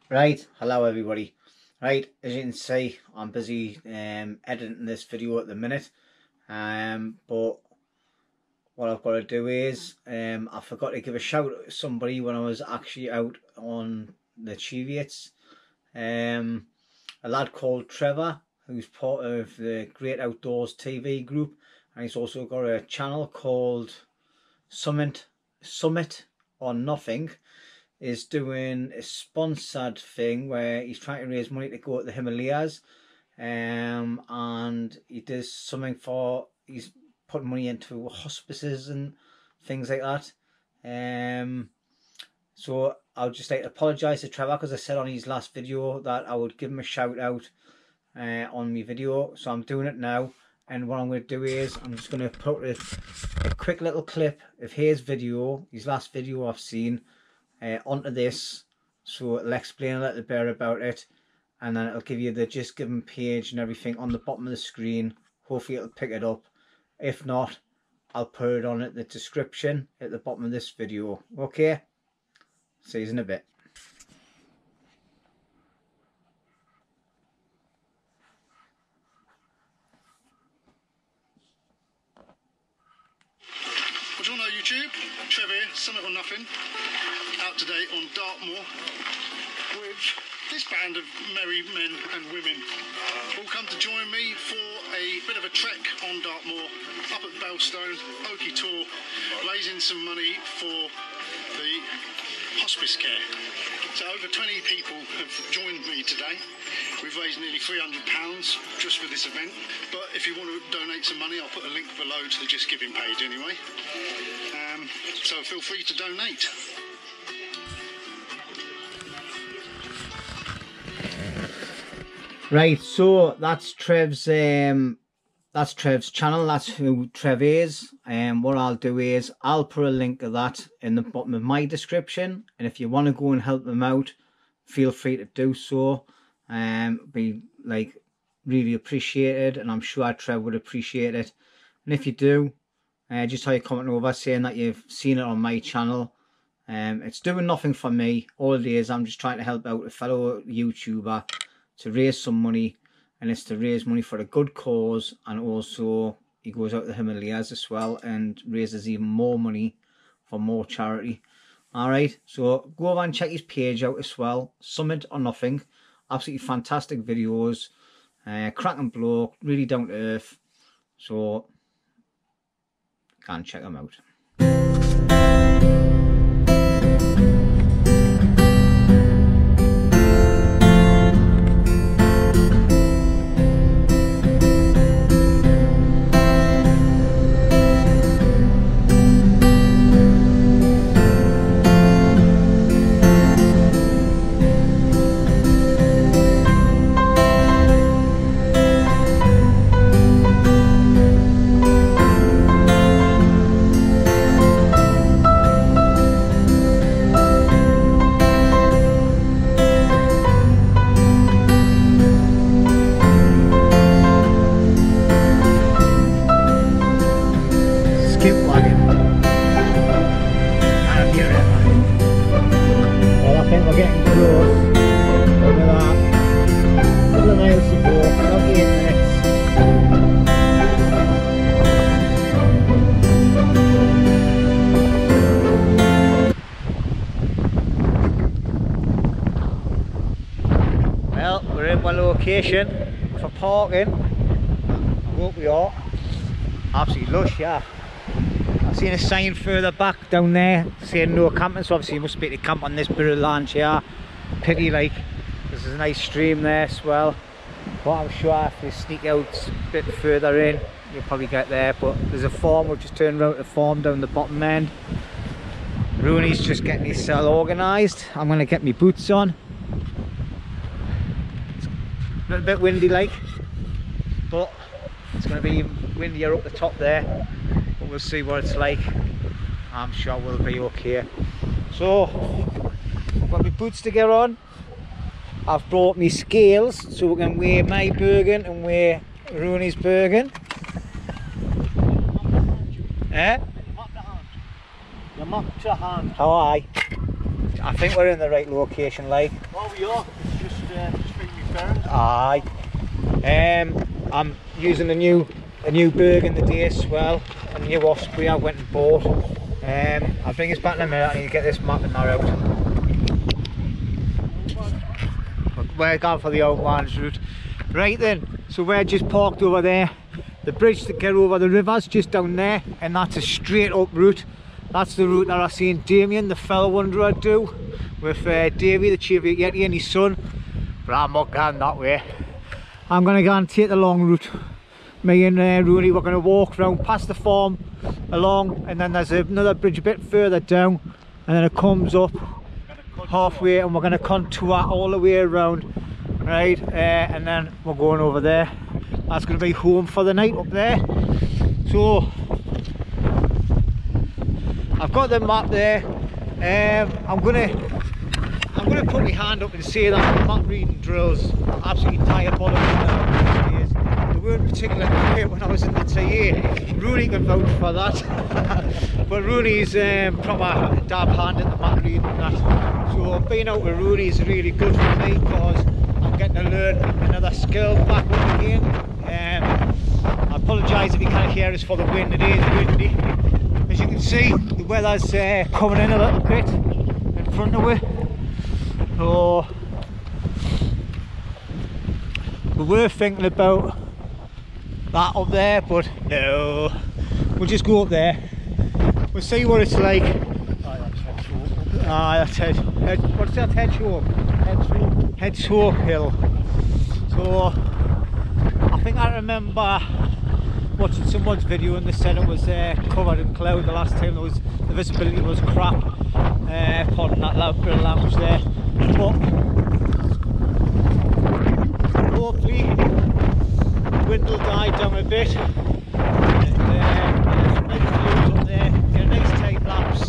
Right, hello everybody. Right, as you can see, I'm busy editing this video at the minute. But what I've got to do is, I forgot to give a shout out to somebody when I was actually out on the cheviots. A lad called Trevor, who's part of the Great Outdoors TV group, and he's also got a channel called Summit or Nothing. Is doing a sponsored thing where he's trying to raise money to go to the Himalayas, and he does something for, he's putting money into hospices and things like that. So I would just like to apologise to Trevor, because I said on his last video that I would give him a shout out on my video, so I'm doing it now. And what I'm going to do is I'm just going to put a quick little clip of his video, his last video I've seen, onto this, so it'll explain a little bit about it, and then it'll give you the Just Give 'em page and everything on the bottom of the screen. Hopefully it'll pick it up. If not, I'll put it on at the description at the bottom of this video. Okay, see you in a bit. What do you want to know, YouTube? Trevor here, Summit or Nothing, out today on Dartmoor with this band of merry men and women. All come to join me for a bit of a trek on Dartmoor, up at Bellstone, Oaky Tour, raising some money for the hospice care. So over 20 people have joined me today. We've raised nearly £300 just for this event, but if you want to donate some money, I'll put a link below to the Just Giving page anyway. So feel free to donate. Right, so that's Trev's channel. That's who Trev is. And what I'll do is I'll put a link to that in the bottom of my description, and if you want to go and help them out, feel free to do so. Be like really appreciated, and I'm sure Trev would appreciate it. And if you do, just tell your comment over saying that you've seen it on my channel. It's doing nothing for me. All it is, I'm just trying to help out a fellow YouTuber to raise some money, and it's to raise money for a good cause, and also he goes out to the Himalayas as well and raises even more money for more charity. Alright, so go over and check his page out as well, Summit or Nothing. Absolutely fantastic videos, cracking bloke, really down to earth, so go and check them out. We're in one location for parking. I hope we are. Absolutely lush, yeah. I've seen a sign further back down there saying no camping, so obviously you must be able to camp on this bit of land here. Pity, like, there's a nice stream there as well. But I'm sure if you sneak out a bit further in, you'll probably get there. But there's a farm, we've just turned around the farm down the bottom end. Roney's just getting his cell organised. I'm going to get my boots on. A little bit windy like, but it's going to be windier up the top there, but we'll see what it's like. I'm sure we'll be okay. So I've got my boots to get on. I've brought my scales so we can weigh my bergen and weigh Roney's bergen. Eh? You map to hand. How I I think we're in the right location, like. Oh, we are. It's just feeding me parents. Aye. I'm using a new Berg in the day as well, a new Osprey I went and bought. I'll bring us back in a minute. I need to get this map and that out. We're going for the old man's route. Right then, so we're just parked over there. The bridge to get over the river's just down there, and that's a straight up route. That's the route that I seen Damien, the fellow wanderer, do with Davey, the cheviot yeti, and his son. But I'm not going that way. I'm going to go and take the long route. Me and Roney, we're going to walk round past the farm along, and then there's another bridge a bit further down, and then it comes up halfway, and we're going to contour all the way around, right? And then we're going over there. That's going to be home for the night up there. So I've got the map there. I'm gonna put my hand up and say that the map reading drills are absolutely diabolical now these days. They weren't particularly great when I was in the TA. Roney can vouch for that. But Roney's proper dab hand at the map reading and that. So being out with Roney is really good for me, because I'm getting to learn another skill back up again. I apologise if you can't hear us for the wind. It is windy. As you can see, the weather's coming in a little bit in front of it. So we were thinking about that up there, but no, we'll just go up there. We'll see what it's like. That's head. What's that? Headshope Hill. So I think I remember watching someone's video and they said it was covered in cloud the last time. The visibility was crap. Pardon that bit of language there. But hopefully the wind will die down a bit, and there's some nice views up there. Get a nice time lapse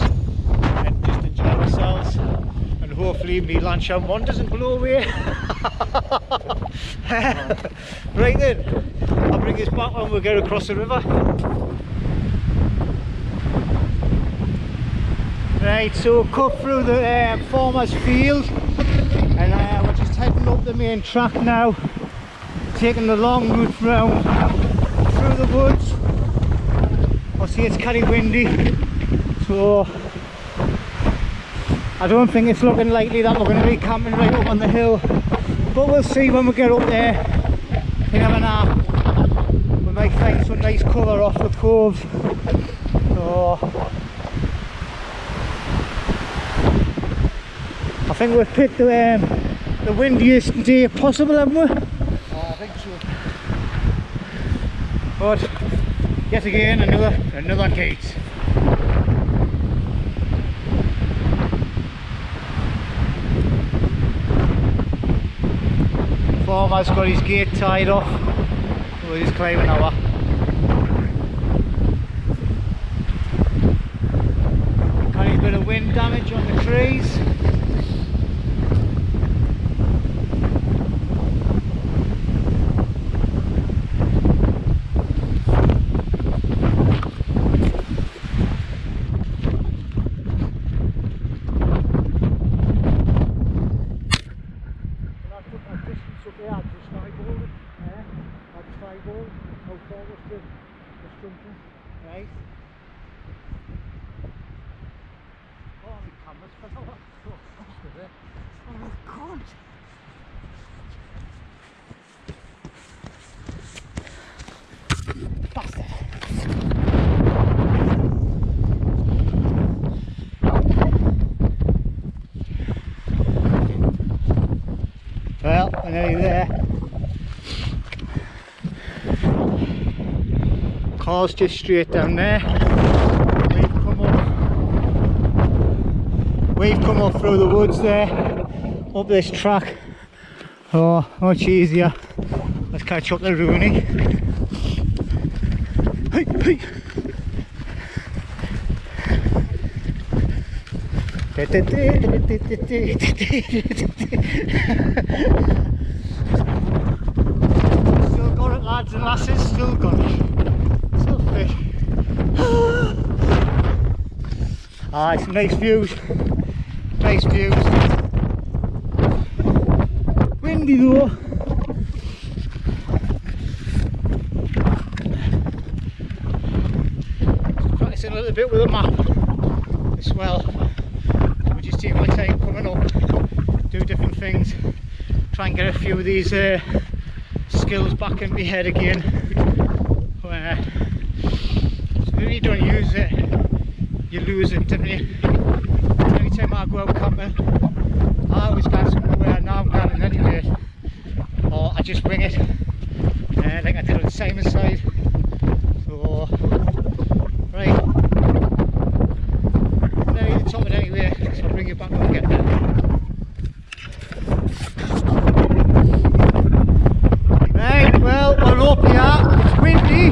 and just enjoy ourselves. And hopefully my lanchan one doesn't blow away. Right then, I'll bring us back when we get across the river. Right, so cut through the farmer's field, and we're just heading up the main track now, taking the long route round through the woods. Obviously it's kind of windy, so I don't think it's looking likely that we're going to be camping right up on the hill, but we'll see when we get up there. You never know, we might find some nice cover off the coves. So I think we've picked the windiest day possible, haven't we? I think so. But yet again, another gate. Farmer's got his gate tied off, so he's climbing over. Got a bit of wind damage on the trees. Right. Oh, my camera's fell off. Oh my god. Bastard. Well, we're nearly there. Car's just straight down there. We've come up through the woods there, up this track. Oh, much easier. Let's catch up the Roney. Hey, hey. Still got it, lads and lasses, still got it. Still fit. Ah, some nice views. Nice views. Windy though. Just practicing a little bit with a map as well. We just take my time coming up, do different things, try and get a few of these skills back in my head again. Where when you don't use it, you lose it, don't you? Every time I go out camping, I always go somewhere where I know I'm going anyway, or I just wing it, like I did on the Simon side. So, right, there you top it anyway, so I'll bring you back when we get there. Right, well, we're up here, it's windy.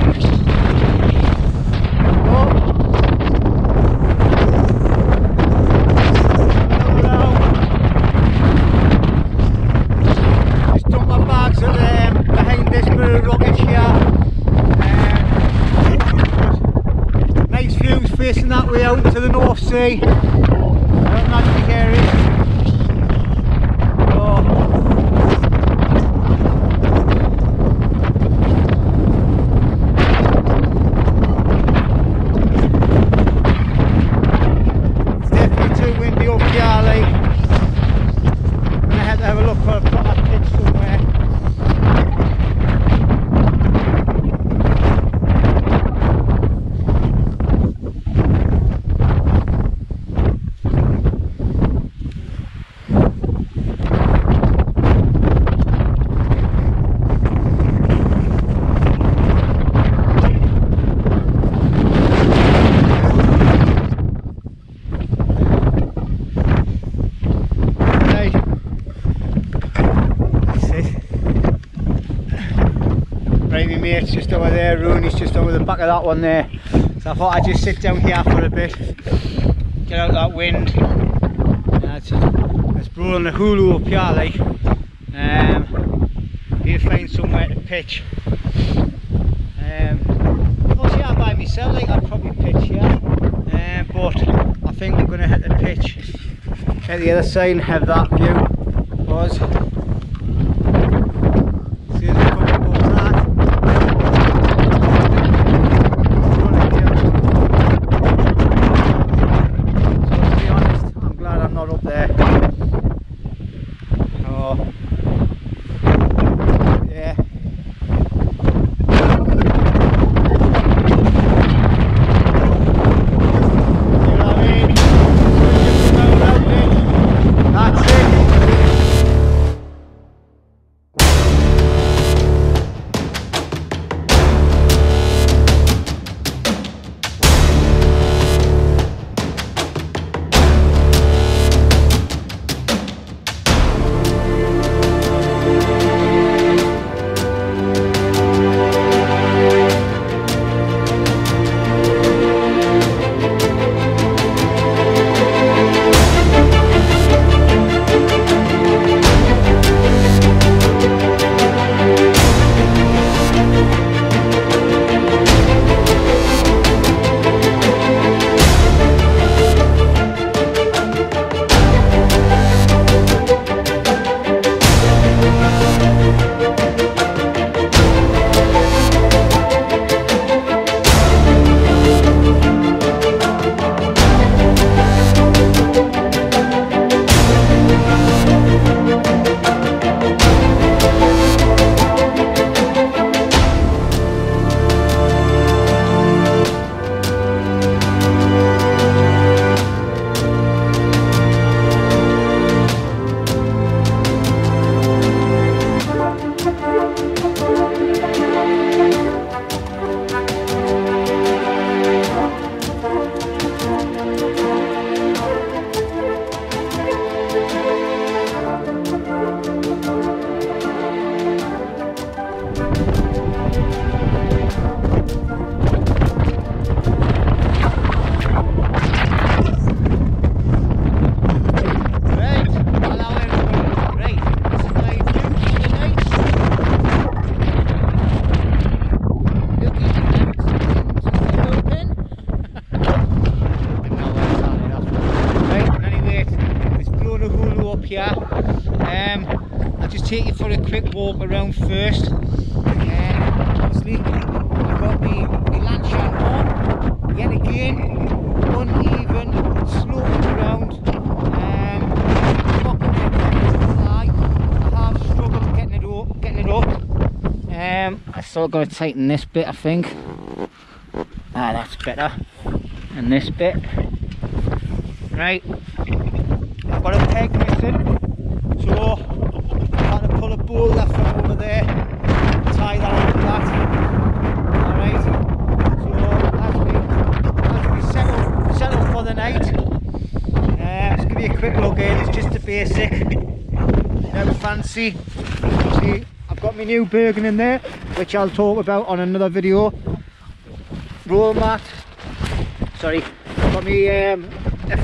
Facing that way out to the North Sea. Magic area. It's definitely too windy up here, like. I'm gonna have to have a look for a proper pitch somewhere. Mate's just over there, Roney's just over the back of that one there, so I thought I'd just sit down here for a bit, get out that wind. It's blowing the hulu up here like, need to find somewhere to pitch. If I was here by myself, like, I'd probably pitch here, but I think I'm going to hit the pitch at the other side and have that view. Because just take you for a quick walk around first. Obviously, I've got my lanchan on. Yet again, uneven, sloping ground. I'm not going to lie, I have struggled getting it up. I still got to tighten this bit, I think. That's better. And this bit. Right. I've got a peg missing, so I've had to pull a boulder from over there, tie that onto that. Alright. So that's me settled for the night. Let's give you a quick look in. It's just a basic. No fancy. See, I've got my new Bergen in there, which I'll talk about on another video. Roll mat. Sorry, I've got me a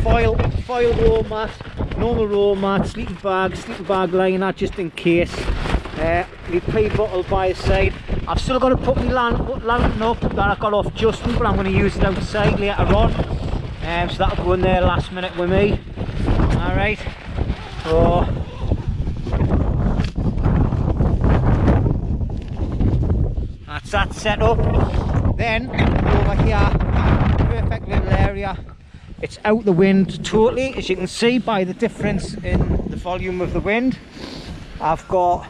foil roll mat, normal roll mat, sleeping bag liner just in case. My pea bottle by the side. I've still got to put my lantern up that I got off Justin, but I'm going to use it outside later on. So that'll go in there last minute with me. Alright, so that's that set up. Then over here, perfect little area. It's out the wind totally, as you can see by the difference in the volume of the wind. I've got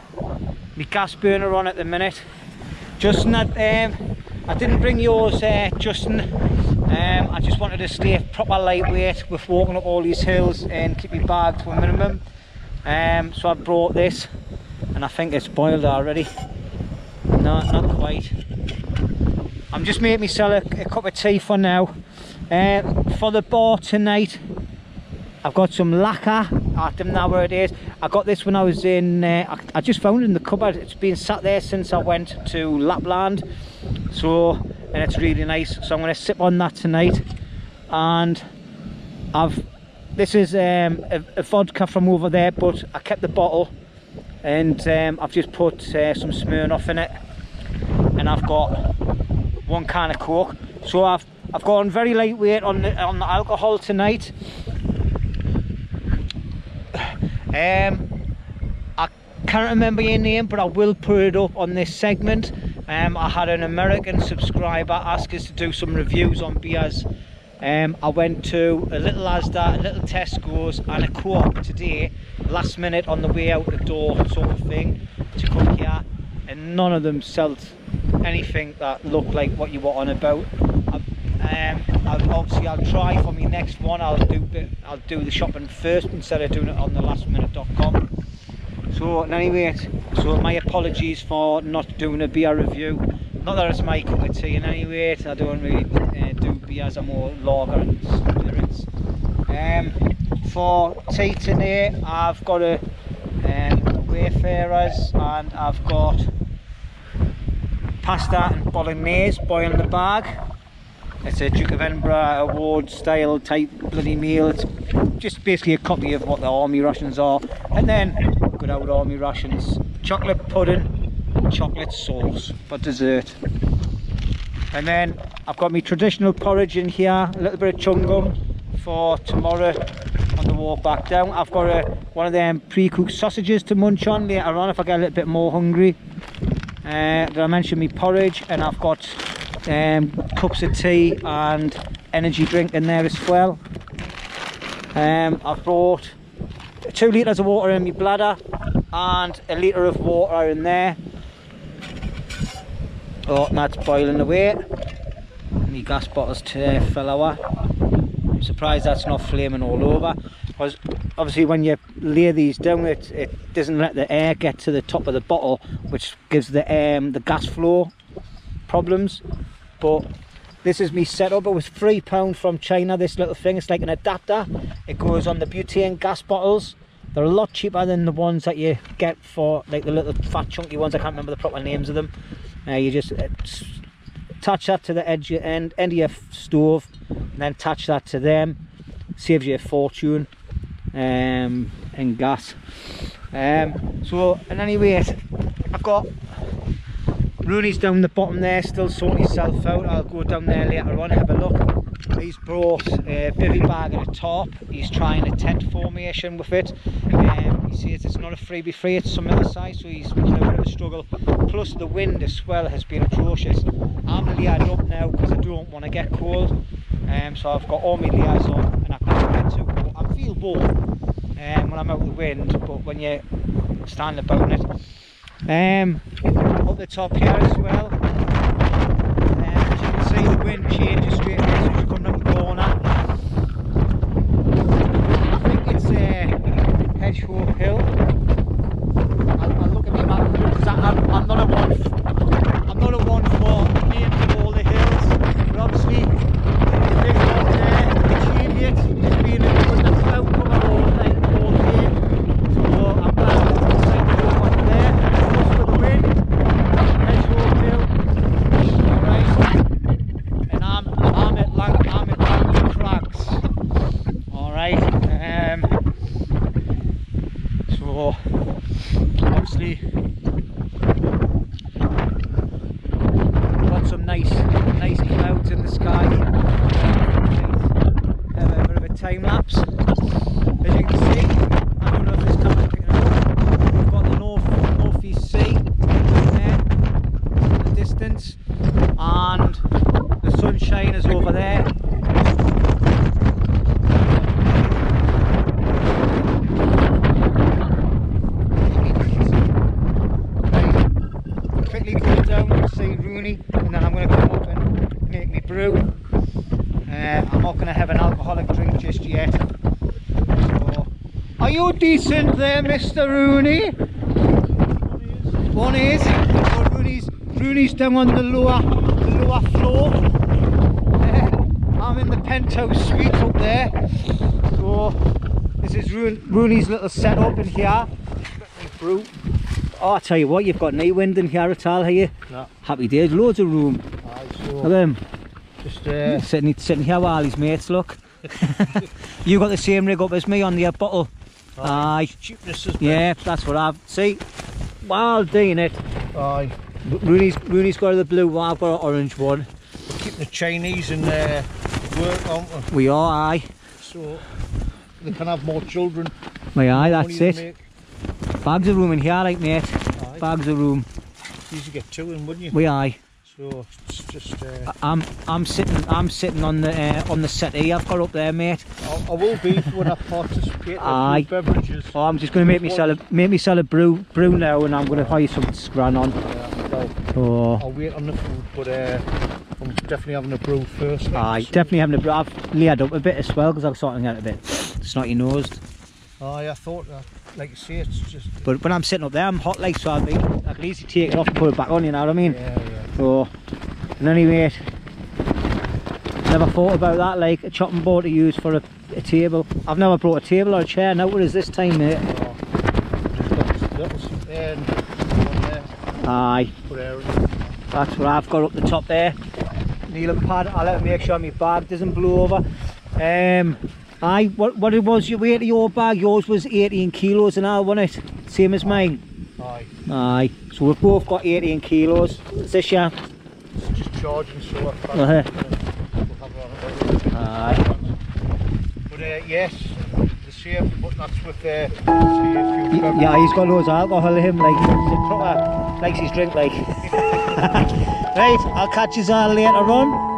my gas burner on at the minute. Justin, I didn't bring yours, Justin. I just wanted to stay proper lightweight with walking up all these hills and keep my bag to a minimum. So I brought this, and I think it's boiled already. No, not quite. I'm just making myself a cup of tea for now. For the bar tonight, I've got some lacquer. I don't know where it is. I got this when I was in, I just found it in the cupboard. It's been sat there since I went to Lapland. So, and it's really nice. So I'm going to sip on that tonight. And this is a vodka from over there, but I kept the bottle. And I've just put some Smirnoff in it. And I've got one can of Coke. So I've gone very lightweight on the alcohol tonight. I can't remember your name, but I will put it up on this segment. I had an American subscriber ask us to do some reviews on beers. I went to a little Asda, a little Tesco's and a Co-op today, last minute on the way out the door sort of thing, to come here, and none of them sold anything that looked like what you were on about. Obviously I'll try for my next one. I'll do the shopping first instead of doing it on the lastminute.com. So anyway, so my apologies for not doing a beer review. Not that it's my cup of tea in any way. I don't really do beers. I'm more lager and spirits. For tea today, I've got a Wayfarers, and I've got pasta and bolognese boiling in the bag. It's a Duke of Edinburgh award style type bloody meal. It's just basically a copy of what the army rations are. And then good old army rations, chocolate pudding and chocolate sauce for dessert. And then I've got my traditional porridge in here, a little bit of chewing-gum for tomorrow on the walk back down. I've got one of them pre-cooked sausages to munch on later on if I get a little bit more hungry. Did I mention my porridge? And I've got cups of tea and energy drink in there as well. I've brought 2 litres of water in my bladder and a litre of water in there. Oh, and that's boiling away. My gas bottle's fell over. I'm surprised that's not flaming all over, because obviously when you lay these down it doesn't let the air get to the top of the bottle, which gives the gas flow problems. But this is me setup. It was £3 from China, this little thing. It's like an adapter. It goes on the butane gas bottles. They're a lot cheaper than the ones that you get for like the little fat chunky ones. I can't remember the proper names of them. You just attach that to the end of your stove, and then attach that to them. Saves you a fortune in gas. So, and anyway, I've got Roney's down the bottom there, still sorting himself out. I'll go down there later on and have a look. He's brought a bivvy bag and a tarp. He's trying a tent formation with it. he says it's not a freebie free, it's some other size, so he's having a bit of a struggle. Plus the wind as well has been atrocious. I'm layered up now because I don't want to get cold, so I've got all my layers on and I can't get too cold. I feel warm when I'm out of the wind, but when you're standing about it. Up the top here as well, as you can see the wind changes straight away as you come down the corner. I think it's Hedgehog Hill. I'll look at my map because I'm not a one for names of all the hills, but obviously the big one there, the cheviot, has been in the cloud cover all day, so I'm glad to see the one there. Plus for the wind, Hedgehog Hill, alright, and I'm at Langlee crags, alright. So obviously got some nice clouds in the sky. Have a bit of a time lapse. As you can see, I don't know if this camera's picking it up. We've got the northeast sea there in the distance, and the sunshine is over there. Quickly go down and see Roney, and then I'm going to come up and make me brew. I'm not going to have an alcoholic drink just yet. So, are you decent there, Mr. Roney? One is. Oh, Roney's down on the lower floor. I'm in the penthouse suite up there. So this is Roney's little setup in here. Brew. Oh, I tell you what, you've got no wind in here at all, have you? No. Happy days, loads of room. Aye, so look at him. Just sitting here while his mates look. You got the same rig up as me on the bottle. Aye. Cheapness is yeah, that's what I've see. Well doing it. Aye. Rooney's got the blue one, I've got an orange one. We're keeping the Chinese in work, aren't we? We are, aye. So they can have more children. Aye, that's it. Bags of room in here, like mate. Aye. Bags of room. You used to get two in, wouldn't you? We aye. So it's just. I'm sitting on the settee I've got up there, mate. I will be when I participate in beverages. Oh, I'm just going to make myself a brew now, and I'm going to hire some scran on. Yeah, well, I'll wait on the food, but I'm definitely having a brew first. Aye, definitely having a brew. I've layered up a bit as well because I'm starting to get a bit snotty nosed. Aye, I thought that. Like you say, it's just. But when I'm sitting up there, I'm hot like, so I can easily take it off and put it back on. You know what I mean? Yeah. So, and anyway, never thought about that, like a chopping board to use for a table. I've never brought a table or a chair. Now what is this time, mate? Oh, just got little there and one there. Aye. That's what I've got up the top there. Kneeling pad. I'll let make sure my bag doesn't blow over. Aye, what it was your weight of your bag? Yours was 18 kilos and all, wasn't it? Same as mine? Aye. Aye. So we've both got 18 kilos. Is this yeah? It's just charging, so we'll have it on. Aye. But yes, the same, but that's with yeah, he's got loads of alcohol in him, like he's a proper, likes his drink like. Right, I'll catch you all later on.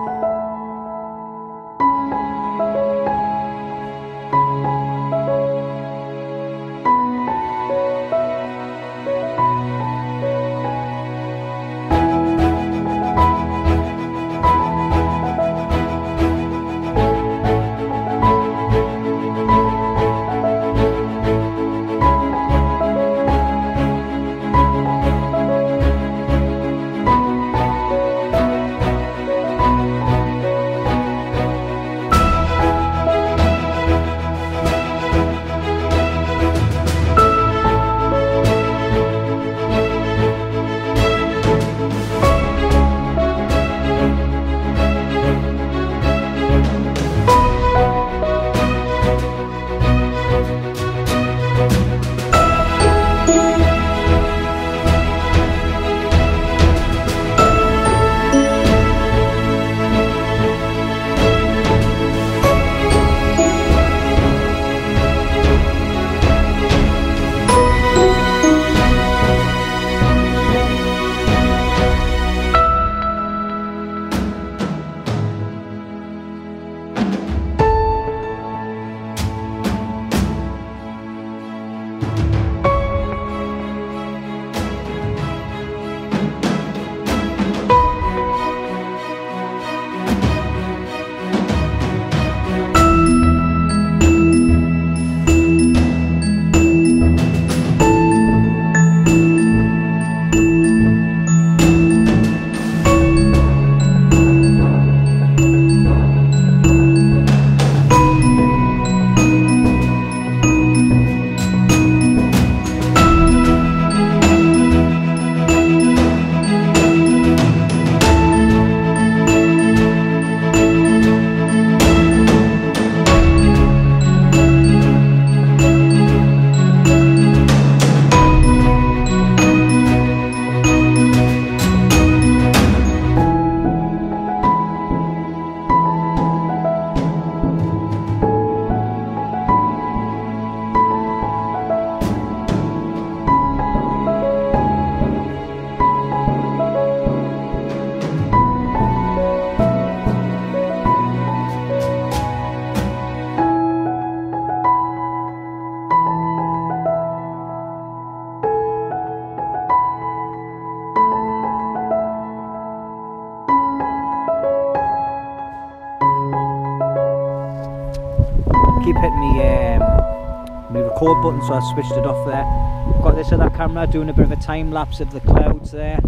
keep hitting my record button, so I switched it off there. I've got this other camera doing a bit of a time lapse of the clouds there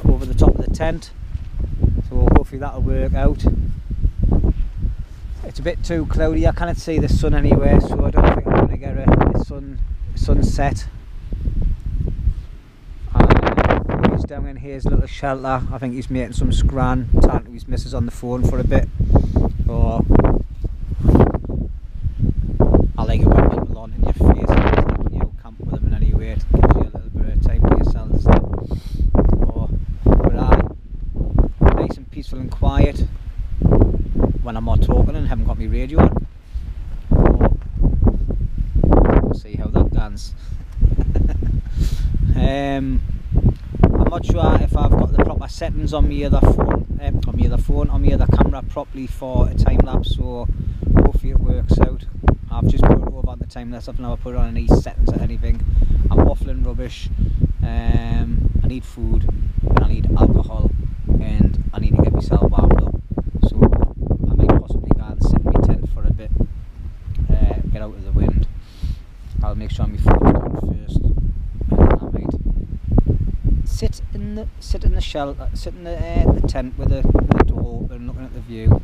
over the top of the tent, so hopefully that'll work out. It's a bit too cloudy, I can't see the sun anywhere, so I don't think I'm going to get a sunset. He's down in here's a little shelter. I think he's making some scran, talking to his missus on the phone for a bit. So I like it when people on in your face and taking you out camp with them in any way. It gives you a little bit of time for yourselves. But nice and peaceful and quiet when I'm not talking and haven't got my radio on. We'll see how that goes. I'm not sure if I've got the proper settings on my other camera properly for a time lapse, so hopefully it works out. I've just put it over on the time lapse. I've never put it on any settings or anything. I'm waffling rubbish. I need food and I need alcohol and I need to get myself warmed up. So I might possibly go and sit in my tent for a bit, get out of the wind. I'll make sure my food's done first. Sit in the shelter, sit in the tent with the door open, looking at the view.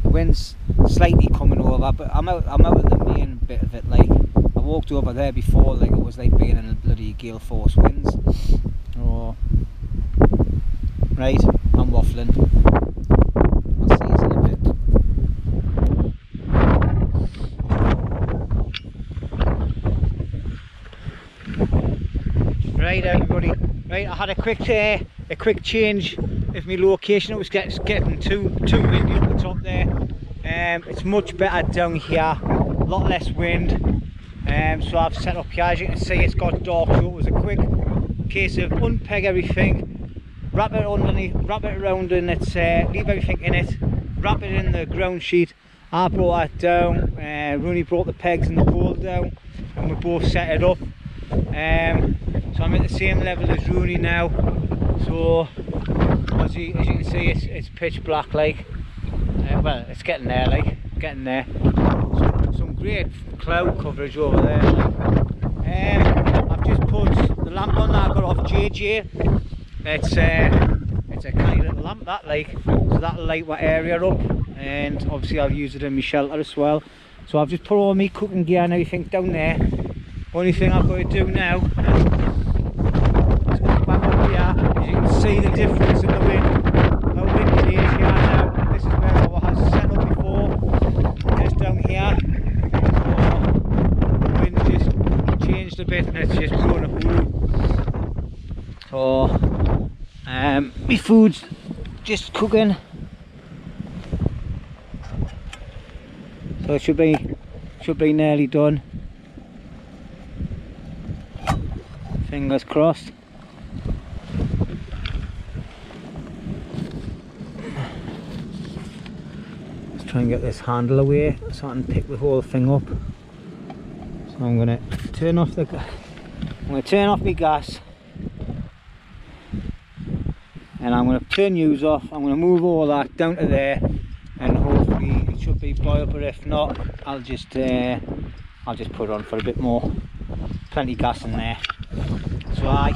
The wind's slightly coming over, but I'm out of the main bit of it. Like, I walked over there before, like it was like being in a bloody gale force winds. Oh, right, I'm waffling. I'll see you in a bit. Right, everybody. Right, I had a quick change of my location. It was getting too windy up the top there. It's much better down here, a lot less wind. So I've set up here. As you can see, it's got dark, so it was a quick case of unpeg everything, wrap it around, and it's leave everything in it, wrap it in the ground sheet. I brought that down. Roney brought the pegs and the pole down, and we both set it up. So I'm at the same level as Roney now, so as you can see, it's pitch black, like, well, it's getting there, like, getting there. Some great cloud coverage over there, like. I've just put the lamp on that I got off JJ. It's a kind of little lamp, that, like, so that'll light my area up, and obviously I'll use it in my shelter as well. So I've just put all my cooking gear and everything down there. Only thing I've got to do now is go back up here. As you can see the difference in the wind, how windy it is here now. This is where I was set up before. It's down here. So the wind's just changed a bit and it's just blown a hole. So my food's just cooking. So it should be nearly done. Fingers crossed. Let's try and get this handle away so I can pick the whole thing up. So I'm going to turn off my gas, and I'm going to turn use off. I'm going to move all that down to there, and hopefully it should be boiled. But if not, I'll just put it on for a bit more. Plenty of gas in there. So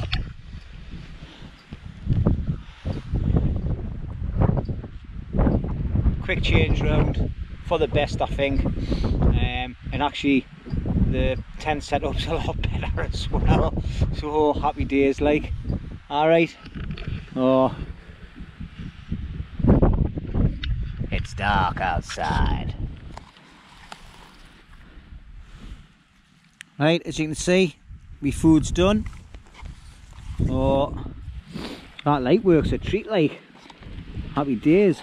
quick change round for the best, I think, and actually the tent setup's a lot better as well, so happy days, like. Alright, oh, it's dark outside. Right, as you can see, my food's done. Oh, that light works a treat, like. Happy days.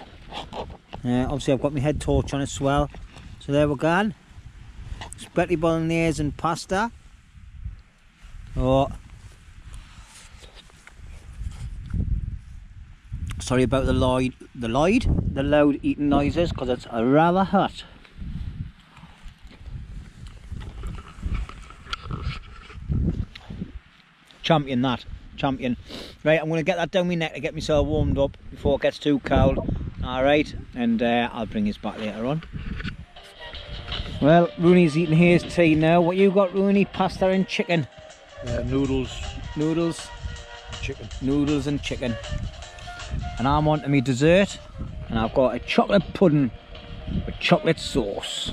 Obviously I've got my head torch on as well. So there we're going. Spaghetti bolognese and pasta. Oh, sorry about the loud eating noises, because it's rather hot. Champion, that champion. Right, I'm going to get that down my neck to get myself warmed up before it gets too cold. Alright, and I'll bring his back later on. Well, Roney's eating his tea now. What you got, Roney? Pasta and chicken? Noodles. Noodles? Chicken. Noodles and chicken. And I'm on to me dessert, and I've got a chocolate pudding with chocolate sauce.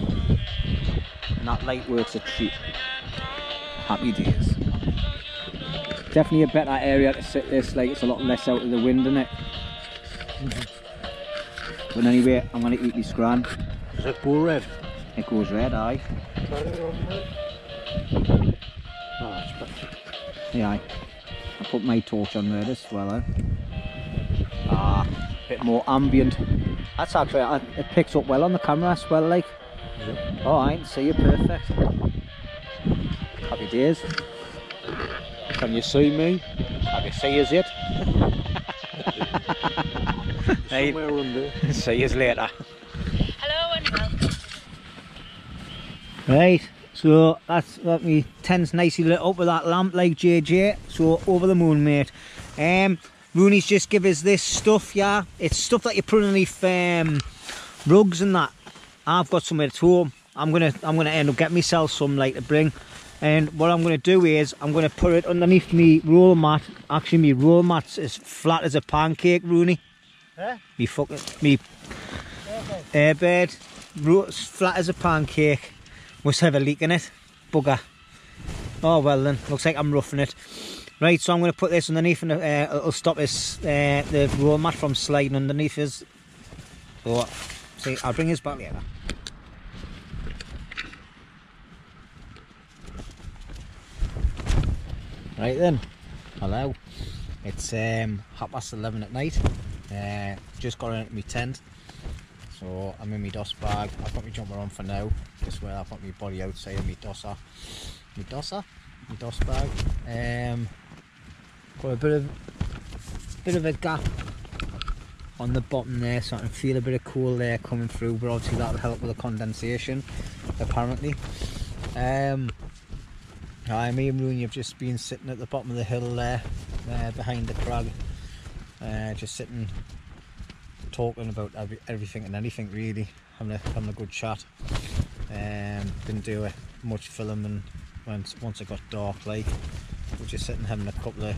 And that light works a treat. Happy days. Definitely a better area to sit this, like it's a lot less out of the wind, isn't it? But anyway, I'm going to eat this scran. Does it go red? It goes red, aye. Oh, that's better. Yeah, aye. I put my torch on there as well, eh? Ah, a bit more ambient. That's actually, it picks up well on the camera as well, like. Yep. Oh, I can see you perfect. Happy days. Can you see me? Have you see us yet? Hey, Somewhere under. see you later. Hello and welcome. Right, so that's got me tents nicely lit up with that lamp like JJ. So over the moon, mate. Roney's just give us this stuff, yeah. It's stuff that you put underneath rugs and that. I've got some at home. I'm gonna end up getting myself some like to bring. And what I'm gonna do is I'm gonna put it underneath me roll mat. Actually, me roll mat's as flat as a pancake, Roney. Eh? Me airbed, flat as a pancake. Must have a leak in it. Bugger. Oh well then, looks like I'm roughing it. Right, so I'm going to put this underneath and it'll stop this, the roll mat from sliding underneath us. So, see, I'll bring this back later. Right then, hello. It's 11:30 at night. Just got into my tent. So I'm in my DOS bag. I've got my jumper on for now. Just where I've got my body outside my DOSer. My DOS bag. Got a bit of a gap on the bottom there, so I can feel a bit of cool there coming through. But obviously that'll help with the condensation, apparently. Me and Roney have just been sitting at the bottom of the hill there, behind the crag, just sitting, talking about everything and anything really, having a good chat. Didn't do much filming once it got dark. Like, we're just sitting having a couple of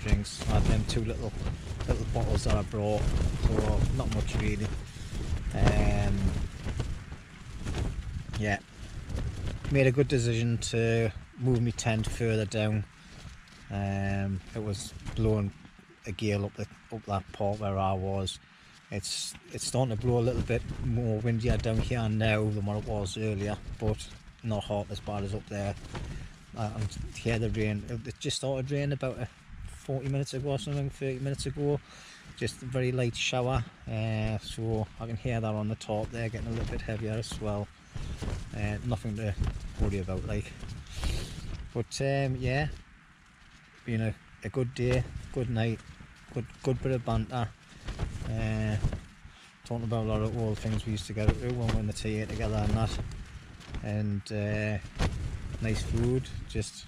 drinks. I had them 2 little bottles that I brought, so not much really. Yeah, made a good decision to move my tent further down. It was blowing a gale up that part where I was. It's starting to blow a little bit more windier down here now than what it was earlier, but not hot as bad as up there. And here the rain, it just started raining about 40 minutes ago or something, 30 minutes ago. Just a very light shower, so I can hear that on the top there getting a little bit heavier as well. Nothing to worry about, like. But yeah, been a good day, good night, good bit of banter. Talking about a lot of old things we used to go to when we were in the TA together and that. And nice food, just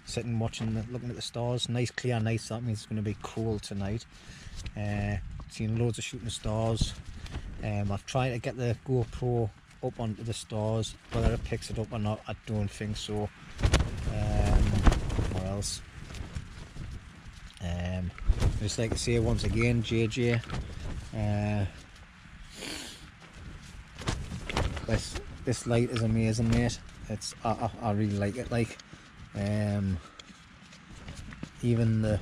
sitting watching, looking at the stars. Nice clear nights, that means it's going to be cool tonight. Seen loads of shooting stars. I've tried to get the GoPro up onto the stars. Whether it picks it up or not, I don't think so. What else? Just like to say once again, JJ, this light is amazing, mate. I really like it. Like, even the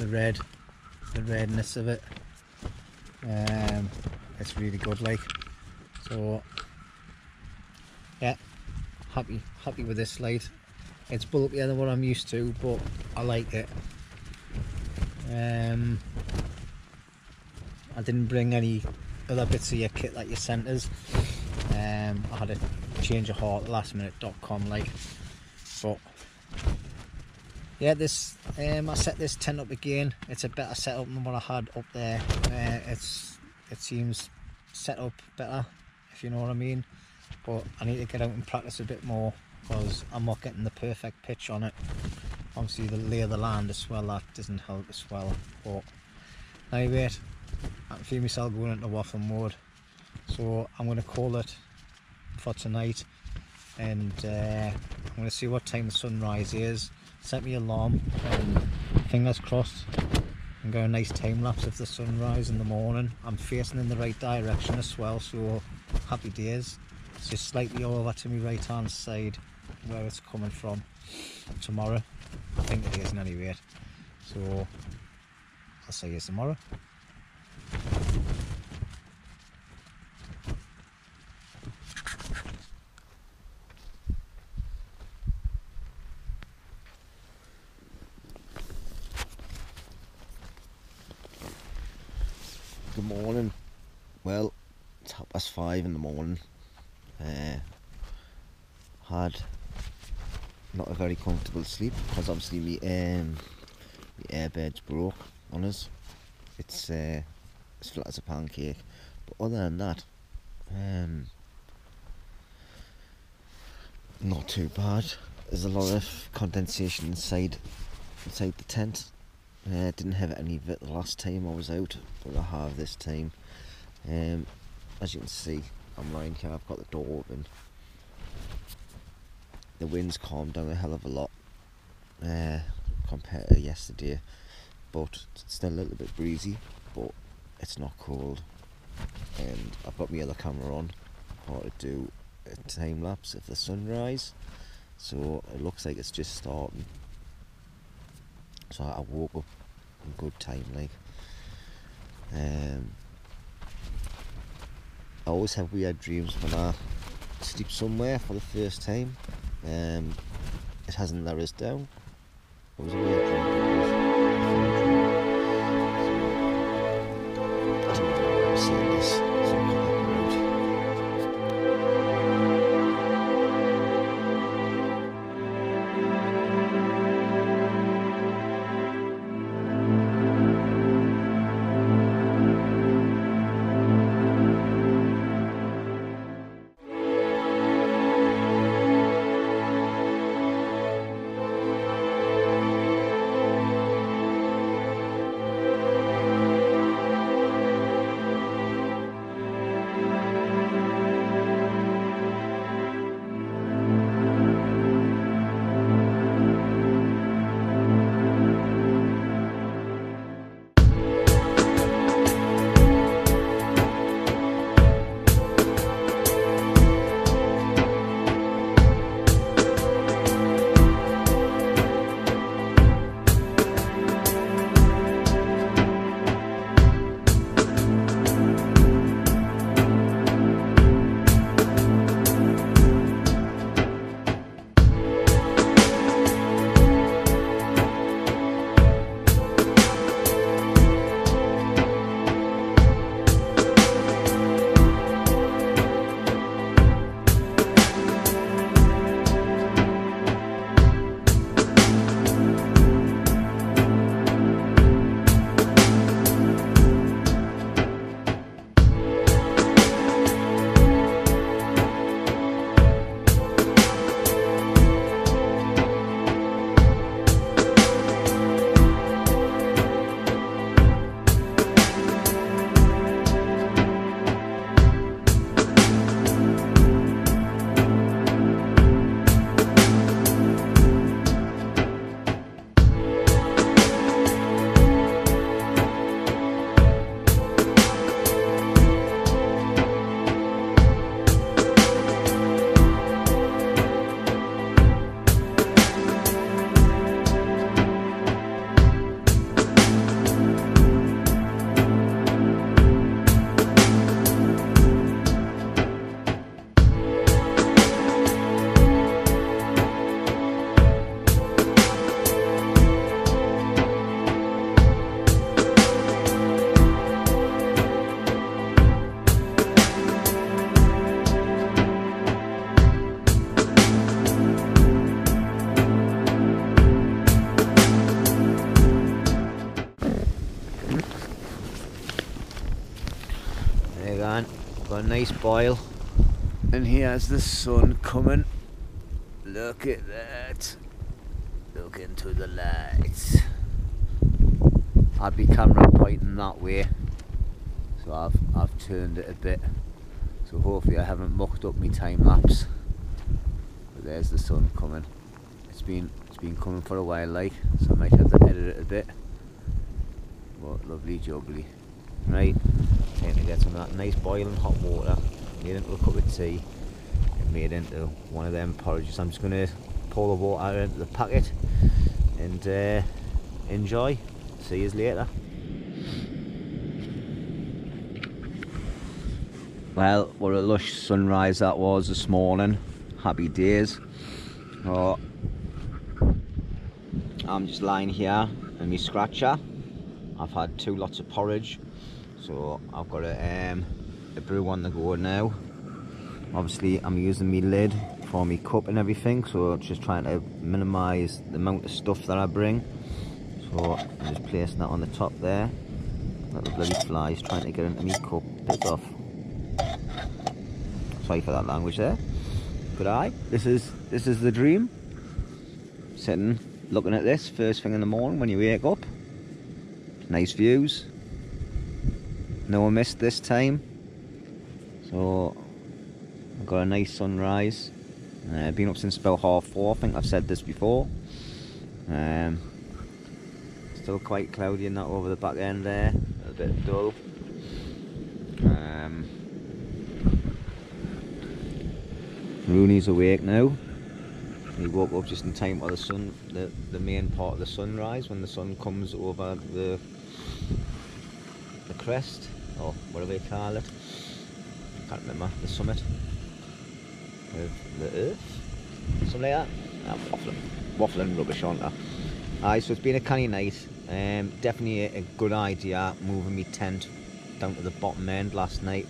redness of it, it's really good. Like, so yeah, happy with this light. It's bulkier than what I'm used to, but I like it. I didn't bring any other bits of your kit like your centres. I had a change of heart lastminute.com, like. But yeah, this I set this tent up again. It's a better setup than what I had up there. It seems set up better, if you know what I mean. But I need to get out and practice a bit more, because I'm not getting the perfect pitch on it. Obviously the lay of the land as well, that doesn't help as well. But anyway, I can feel myself going into waffle mode, so I'm going to call it for tonight, and I'm going to see what time the sunrise is, set me alarm, and fingers crossed and get a nice time lapse of the sunrise in the morning. I'm facing in the right direction as well, so happy days. It's just slightly over to my right hand side where it's coming from tomorrow. I think it isn't anyway, so I'll see you tomorrow. Good morning. Well, it's 5:30 in the morning. Had not a very comfortable sleep because obviously my airbed's broke on us. It's as flat as a pancake. But other than that, not too bad. There's a lot of condensation inside the tent. Didn't have any of it the last time I was out, but I have this time. As you can see, I'm lying here, I've got the door open. The wind's calmed down a hell of a lot compared to yesterday, but it's still a little bit breezy, but it's not cold. And I've got my other camera on for to do a time lapse of the sunrise, so it looks like it's just starting. So I woke up in good time, like. I always have weird dreams when I sleep somewhere for the first time. It hasn't let us down. It was a weird dream. So, I don't know why I'm saying this. So I'm gonna got a nice boil, and here's the sun coming. Look at that. Look into the lights. I'd be camera pointing that way, So I've turned it a bit, so hopefully I haven't mucked up my time lapse. But there's the sun coming. It's been coming for a while, like, so I might have to edit it a bit. But lovely jubbly. Right, time to get some of that nice boiling hot water, made into a cup of tea, and made into one of them porridges. I'm just going to pour the water into the packet and enjoy. See you later. Well, what a lush sunrise that was this morning. Happy days. Oh, I'm just lying here in my scratcher. I've had 2 lots of porridge, so I've got a brew on the go now. Obviously I'm using my lid for my cup and everything, so just trying to minimise the amount of stuff that I bring. So I'm just placing that on the top there. Little bloody flies trying to get into my cup. Piss off. Sorry for that language there. But this is the dream. Sitting looking at this first thing in the morning when you wake up. Nice views. No mist this time. So I've got a nice sunrise. I've been up since about 4:30. I think I've said this before. Still quite cloudy and that over the back end there. A bit dull. Roney's awake now. He woke up just in time for the main part of the sunrise, when the sun comes over the crest, or whatever you call it. Can't remember, the summit of the earth, something like that. I'm waffling rubbish, aren't I? So it's been a canny night. Definitely a good idea moving my tent down to the bottom end last night.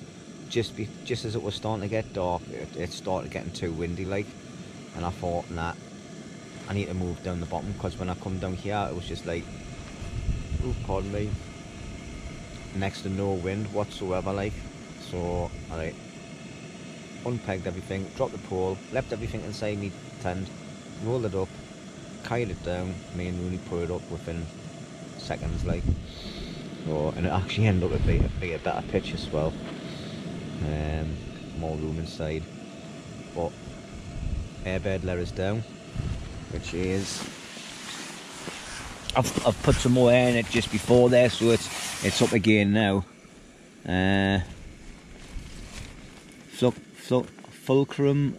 Just as it was starting to get dark, it started getting too windy, like, and I thought, nah, I need to move down the bottom, because when I come down here it was just like, oh, pardon me, next to no wind whatsoever, like. So I unpegged everything, dropped the pole, left everything inside me tent, rolled it up, carried it down. Me and Roney put it up within seconds, like. So, and it actually ended up being a better pitch as well. More room inside, but airbed let us down, which is I've put some more air in it just before there, so it's up again now. Fulcrum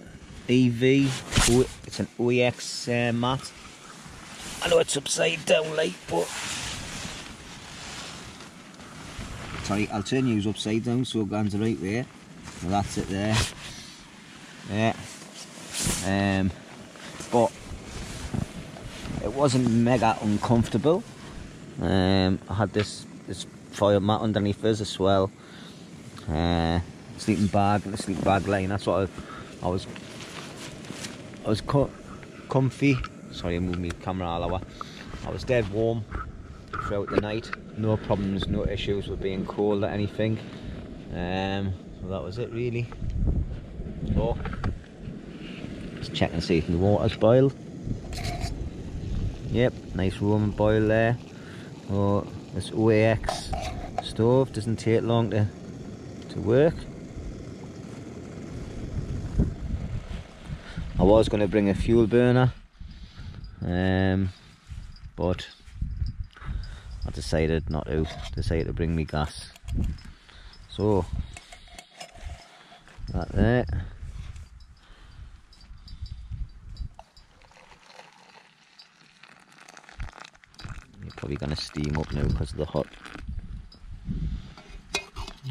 EV, it's an OEX mat. I know it's upside down, like, but sorry, I'll turn yours upside down so it goes the right way. Well, that's it there. Yeah. But it wasn't mega uncomfortable. I had this foil mat underneath us as well. Sleeping bag and a sleeping bag line. That's what I was comfy. Sorry, I moved my camera all over. I was dead warm throughout the night. No problems, no issues with being cold or anything. So that was it really. So let's check and see if the water's boiled. Yep, nice warm boil there. Oh, this OAX stove doesn't take long to work. I was going to bring a fuel burner, but I decided not to. Decided to bring me gas. So that there. You're probably going to steam up now because of the hot.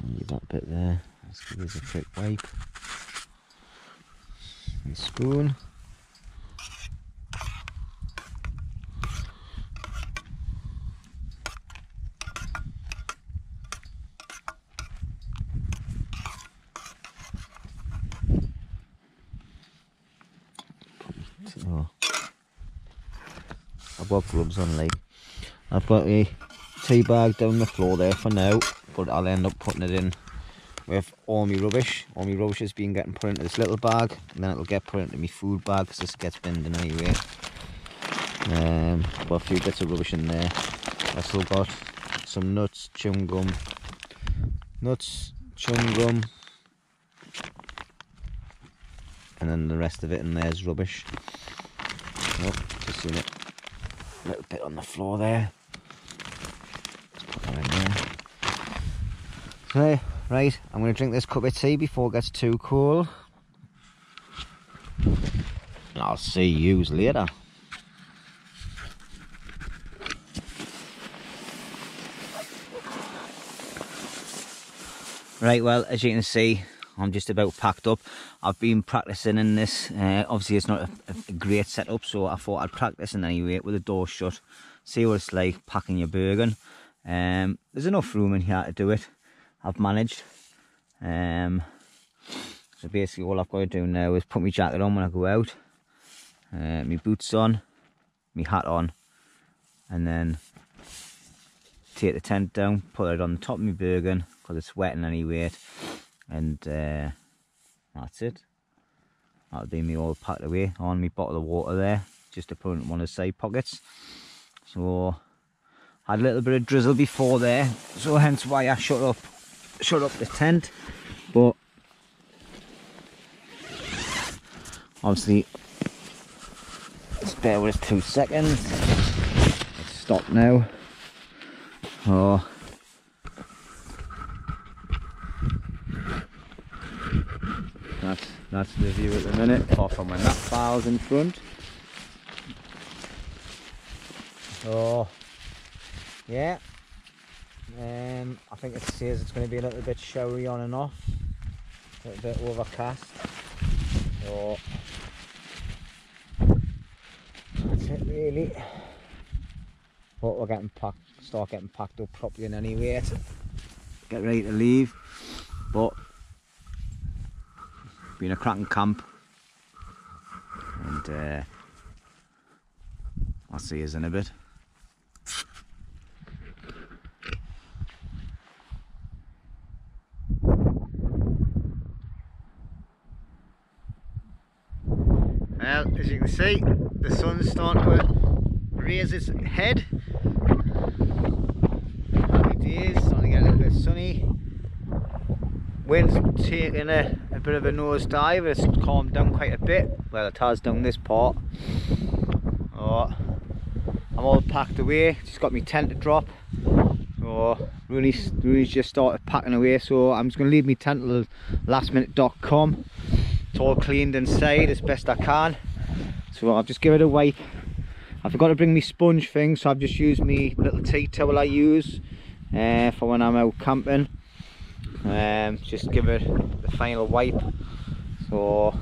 Leave that bit there. Let's give this a quick wipe. My spoon. Oh. I've got gloves on, like. I've got a tea bag down the floor there for now, but I'll end up putting it in with all my rubbish. All my rubbish has been getting put into this little bag, and then it'll get put into my food bag because this gets binned in anyway. Got a few bits of rubbish in there. I still got some nuts, chewing gum, nuts, chewing gum, and then the rest of it in there is rubbish. Oh, just seen it. A little bit on the floor there. Let's put that in there. So, right, I'm going to drink this cup of tea before it gets too cold. And I'll see yous later. Right, well, as you can see, I'm just about packed up. I've been practicing in this. Obviously, it's not a great setup, so I thought I'd practice in anyway with the door shut. See what it's like packing your Bergen. There's enough room in here to do it. I've managed. So basically, all I've got to do now is put my jacket on when I go out, my boots on, my hat on, and then take the tent down, put it on the top of my Bergen because it's wetting anyway, and that's it. That'll be me all packed away. On my bottle of water there, just to put in one of the side pockets. So I had a little bit of drizzle before there, so hence why I shut up the tent. But obviously, just bear with us 2 seconds. It's stopped now. Oh. That's the view at the minute, apart from when that file's in front. So yeah, I think it says it's going to be a little bit showery on and off, a little bit overcast. So that's it really. But we're start getting packed up properly in any way to get ready to leave. But been a cracking camp, and I'll see you in a bit. Well, as you can see, the sun's starting to raise its head. Happy days, starting to get a little bit sunny. Wind's taking a bit of a nosedive. It's calmed down quite a bit. Well, it has down this part. Oh, I'm all packed away. Just got my tent to drop. So Roney's just started packing away. So I'm just going to leave my tent till lastminute.com. It's all cleaned inside as best I can. So I'll just give it a wipe. I forgot to bring my sponge thing, so I've just used my little tea towel I use for when I'm out camping. Just give it the final wipe. So,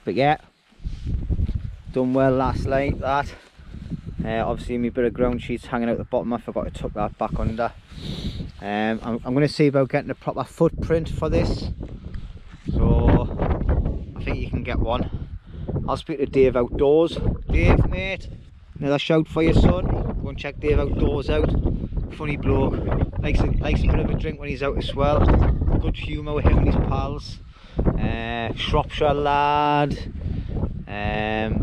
but yeah, done well last night. That obviously my bit of ground sheets hanging out the bottom. I forgot to tuck that back under. I'm going to see about getting a proper footprint for this. So I think you can get one. I'll speak to Dave Outdoors. Dave, mate, another shout for your son. Go and check Dave Outdoors out. Funny bloke, likes a bit of a drink when he's out as well. Good humour with him and his pals. Shropshire lad.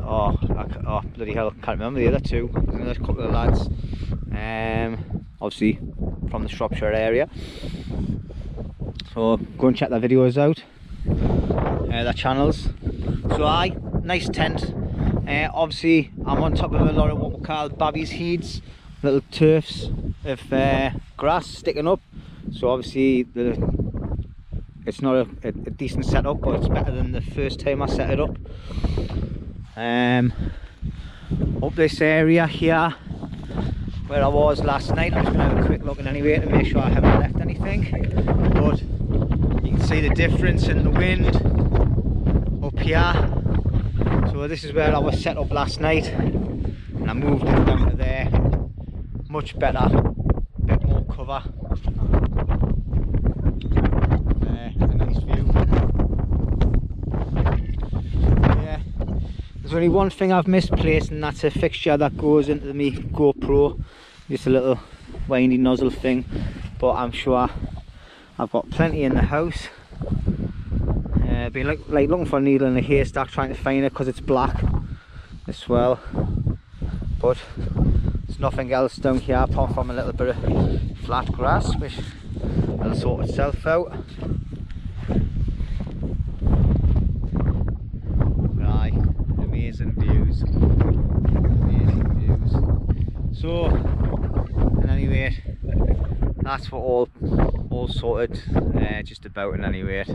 Oh bloody hell, can't remember the other two. There's a couple of lads. Obviously from the Shropshire area. So go and check their videos out. Their channels. So nice tent. Obviously I'm on top of a lot of what we call babby's heads, little turfs of grass sticking up. So obviously it's not a decent setup, but it's better than the first time I set it up. Up this area here where I was last night, I'm just going to have a quick look in anyway to make sure I haven't left anything. But you can see the difference in the wind up here. So this is where I was set up last night, and I moved it down to there. Much better, a bit more cover. A nice view. Yeah, there's only one thing I've misplaced, and that's a fixture that goes into me GoPro. Just a little windy nozzle thing, but I'm sure I've got plenty in the house. Been like looking for a needle in a haystack, trying to find it because it's black as well. But there's nothing else down here apart from a little bit of flat grass, which that'll sort itself out. Right, amazing views. Amazing views. So, and anyway, that's what all sorted, just about in any rate.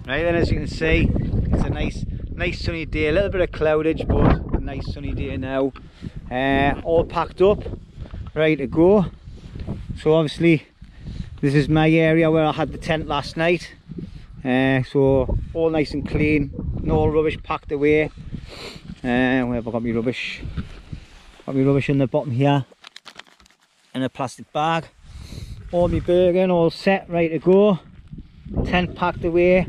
Right then, as you can see, it's a nice sunny day, a little bit of cloudage, but a nice sunny day now. All packed up, ready to go. So obviously this is my area where I had the tent last night. So all nice and clean, no rubbish packed away. Where have I got my rubbish? Got my rubbish in the bottom here, in a plastic bag. All my bergen all set, ready to go. Tent packed away.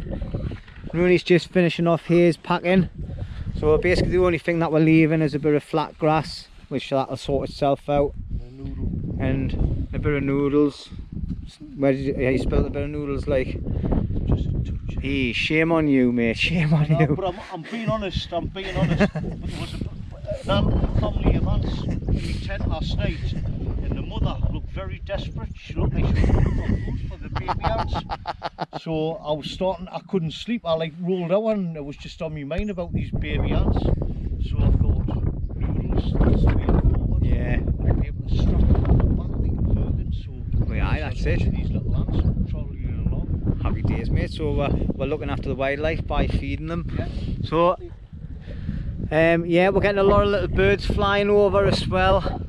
Roney's just finishing off his packing. So basically the only thing that we're leaving is a bit of flat grass, which that'll sort itself out. And a bit of noodles. Where did you spilled a bit of noodles like? Just a touch. Hey, shame on you, mate, shame on you. But I'm being honest, But there was that family events in my tent last night, and the mother looked very desperate. She looked like she was looking for food for the baby ants. So I was I couldn't sleep. I like rolled out and it was just on my mind about these baby ants. So I thought, noodles, that's the way forward. Yeah. I'll be able to strap them on the back like a bergen. So Well, aye, that's it. These little ants travelling along. Happy days, mate. So we're looking after the wildlife by feeding them. Yeah. So yeah, we're getting a lot of little birds flying over as well.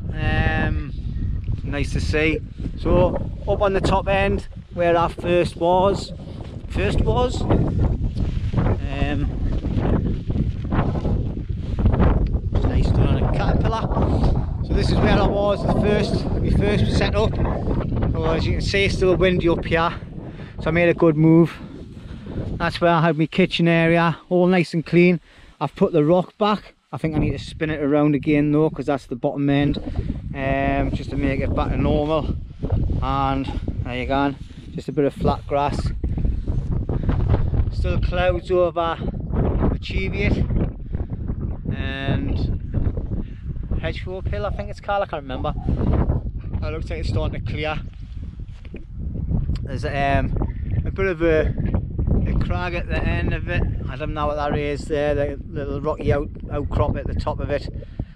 Nice to see. So up on the top end where our first was, it's nice done on a caterpillar. So this is where I was we first set up. So as you can see, it's still windy up here, so I made a good move. That's where I had my kitchen area, all nice and clean. I've put the rock back. I think I need to spin it around again though, because that's the bottom end, just to make it back to normal. And there you go, just a bit of flat grass. Still clouds over the cheviot and hedgerow hill, I think it's called, I can't remember. It looks like it's starting to clear. There's a bit of a crag at the end of it. I don't know what that is there, the little rocky outcrop at the top of it.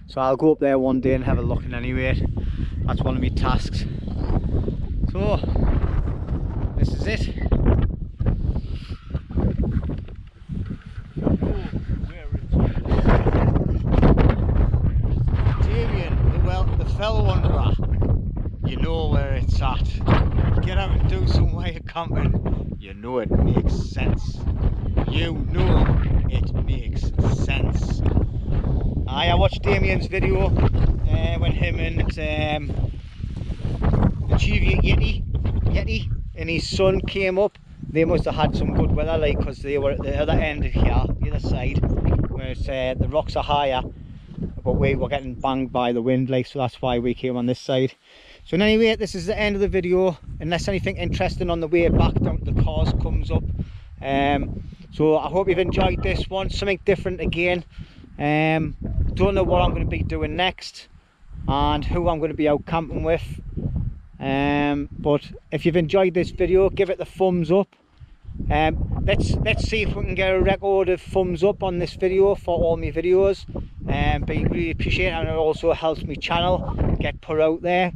So I'll go up there one day and have a look, and anyway, that's one of my tasks. So this is it. Damien, well, the fellow wanderer, you know where it's at. Get out and do some way of camping. You know it makes sense. You know it makes sense. I watched Damien's video when him and the cheviot Yeti and his son came up. They must have had some good weather, like, because they were at the other end of here, the other side, where whereas the rocks are higher, but we were getting banged by the wind, like, so that's why we came on this side. So anyway, this is the end of the video, unless anything interesting on the way back down to the cars comes up. So I hope you've enjoyed this one, something different again. Don't know what I'm going to be doing next and who I'm going to be out camping with, but if you've enjoyed this video, give it the thumbs up. Let's see if we can get a record of thumbs up on this video for all my videos, but really appreciate it, and it also helps my channel get put out there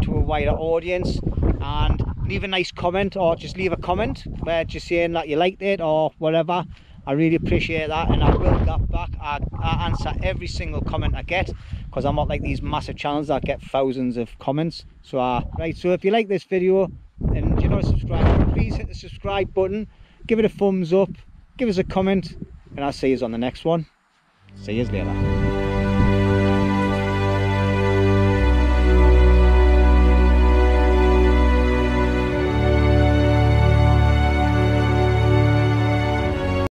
to a wider audience. And leave a nice comment, or just leave a comment just saying that you liked it or whatever. I really appreciate that, and I will get back. I answer every single comment I get, because I'm not like these massive channels that get thousands of comments. So right, so if you like this video and you're not subscribed, please hit the subscribe button, give it a thumbs up, give us a comment, and I'll see you on the next one. See you later.